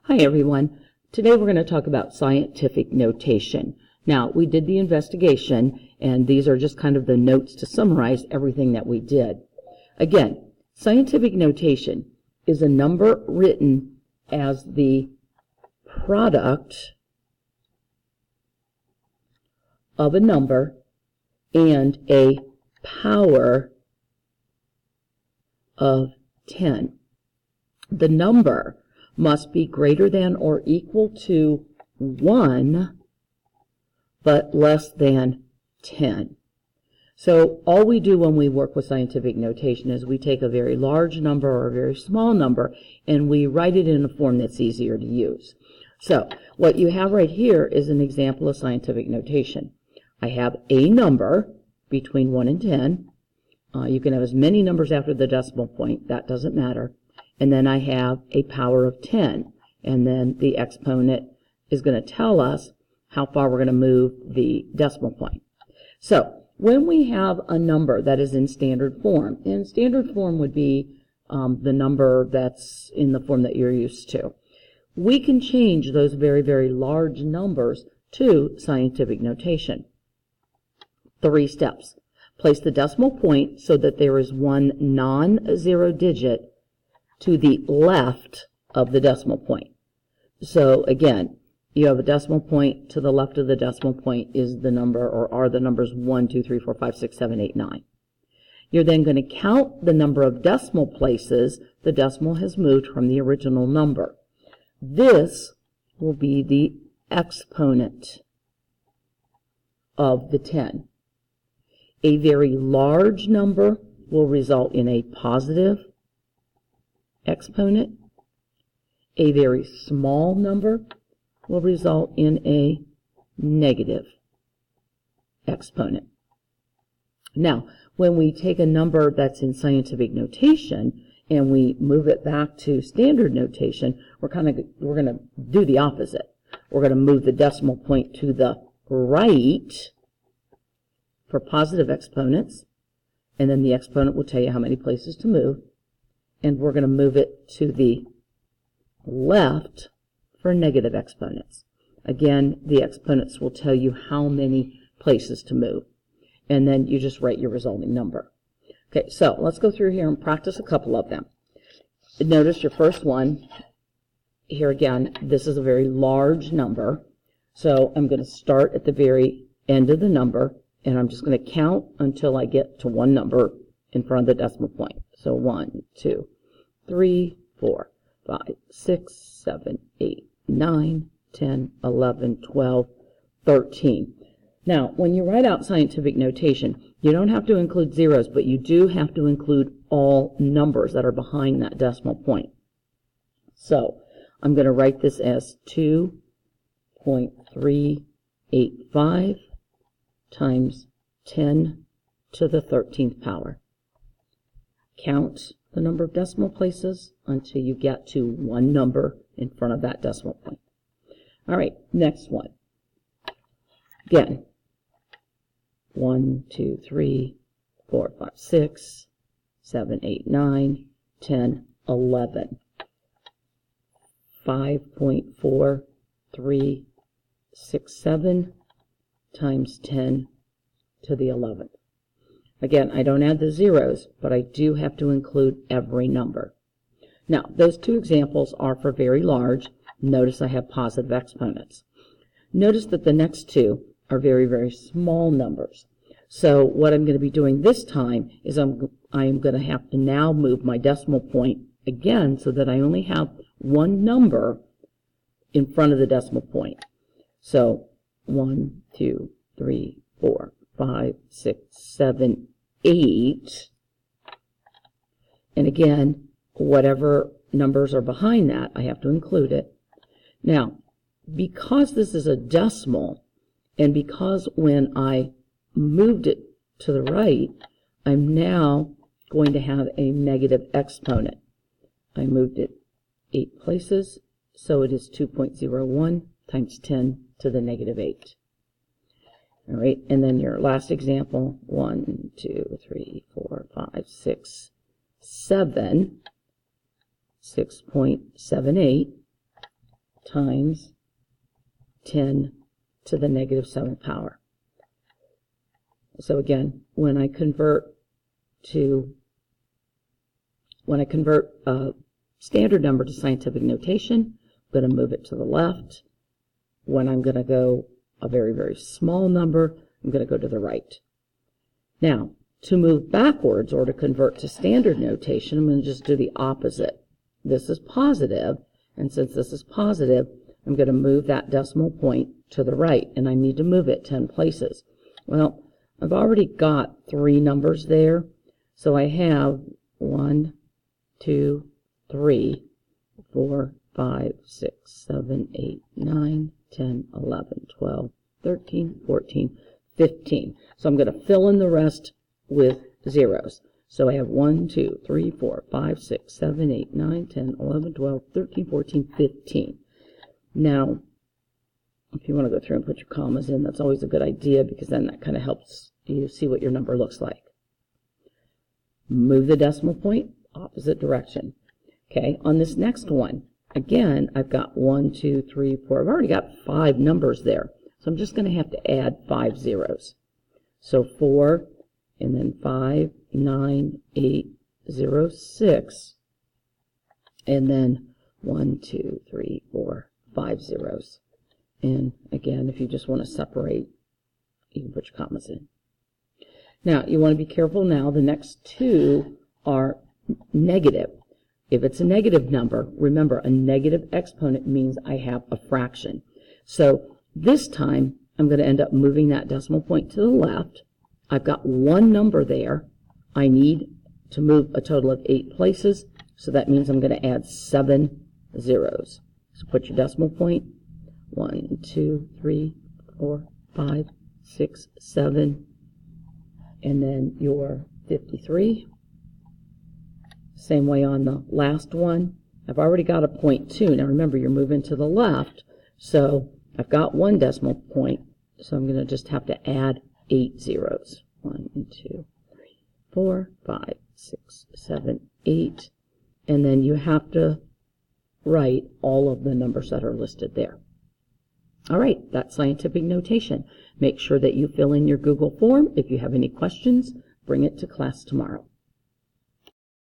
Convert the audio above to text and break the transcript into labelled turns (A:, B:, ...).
A: Hi everyone. Today we're going to talk about scientific notation. Now, we did the investigation, and these are just kind of the notes to summarize everything that we did. Again, scientific notation is a number written as the product of a number and a power of 10. The number must be greater than or equal to 1, but less than 10. So all we do when we work with scientific notation is we take a very large number or a very small number and we write it in a form that's easier to use. So what you have right here is an example of scientific notation. I have a number between 1 and 10. You can have as many numbers after the decimal point. That doesn't matter. And then I have a power of 10. And then the exponent is going to tell us how far we're going to move the decimal point. So when we have a number that is in standard form, and standard form would be the number that's in the form that you're used to, we can change those very, very large numbers to scientific notation. 3 steps. Place the decimal point so that there is one non-zero digit to the left of the decimal point. So again, you have a decimal point. To the left of the decimal point is the number, or are the numbers 1, 2, 3, 4, 5, 6, 7, 8, 9. You're then going to count the number of decimal places the decimal has moved from the original number. This will be the exponent of the 10. A very large number will result in a positive exponent. A very small number will result in a negative exponent. Now, when we take a number that's in scientific notation and we move it back to standard notation, we're going to do the opposite. We're going to move the decimal point to the right for positive exponents, and then the exponent will tell you how many places to move, and we're going to move it to the left for negative exponents. Again, the exponents will tell you how many places to move, and then you just write your resulting number. Okay, so let's go through here and practice a couple of them. Notice your first one. Here again, this is a very large number, so I'm going to start at the very end of the number, and I'm just going to count until I get to one number in front of the decimal point. So 1, 2, 3, 4, 5, 6, 7, 8, 9, 10, 11, 12, 13. Now, when you write out scientific notation, you don't have to include zeros, but you do have to include all numbers that are behind that decimal point. So I'm going to write this as 2.385 times 10 to the 13th power. Count the number of decimal places until you get to one number in front of that decimal point. All right, next one. Again, 1, 2, 3, 4, 5, 6, 7, 8, 9, 10, 11. 5.4367 times 10 to the 11th. Again, I don't add the zeros, but I do have to include every number. Now, those two examples are for very large. Notice I have positive exponents. Notice that the next two are very, very small numbers. So what I'm going to be doing this time is I am going to have to now move my decimal point again so that I only have one number in front of the decimal point. So 1, 2, 3, 4, 5, 6, 7, 8. And again, whatever numbers are behind that, I have to include it. Now, because this is a decimal, and because when I moved it to the right, I'm now going to have a negative exponent. I moved it 8 places, so it is 2.01 times 10 to the negative 8. All right, and then your last example, 1, 2, 3, 4, 5, 6, 7, 6.78 times 10 to the negative 7th power. So again, when I convert a standard number to scientific notation, I'm going to move it to the left. When I'm going to go a very, very small number, I'm going to go to the right. Now, to move backwards or to convert to standard notation, I'm going to just do the opposite. This is positive, and since this is positive, I'm going to move that decimal point to the right, and I need to move it 10 places. Well, I've already got 3 numbers there, so I have 1, 2, 3, 4, 5, 6, 7, 8, 9, 10, 11, 12, 13, 14, 15. So I'm going to fill in the rest with zeros. So I have 1, 2, 3, 4, 5, 6, 7, 8, 9, 10, 11, 12, 13, 14, 15. Now, if you want to go through and put your commas in, that's always a good idea because then that kind of helps you see what your number looks like. Move the decimal point opposite direction. Okay, on this next one, again, I've got 1, 2, 3, 4. I've already got 5 numbers there. So I'm just going to have to add 5 zeros. So 4, and then 5, 9, 8, 0, 6, and then 1, 2, 3, 4, 5 zeros. And again, if you just want to separate, you can put your commas in. Now, you want to be careful now. The next 2 are negative. If it's a negative number, remember, a negative exponent means I have a fraction. So this time, I'm going to end up moving that decimal point to the left. I've got 1 number there. I need to move a total of 8 places, so that means I'm going to add 7 zeros. So put your decimal point, 1, 2, 3, 4, 5, 6, 7, and then your 53. Same way on the last one. I've already got a 0.2. Now remember, you're moving to the left, so I've got 1 decimal point, so I'm going to just have to add 8 zeros. 1, 2, 3, 4, 5, 6, 7, 8. And then you have to write all of the numbers that are listed there. All right, that's scientific notation. Make sure that you fill in your Google form. If you have any questions, bring it to class tomorrow.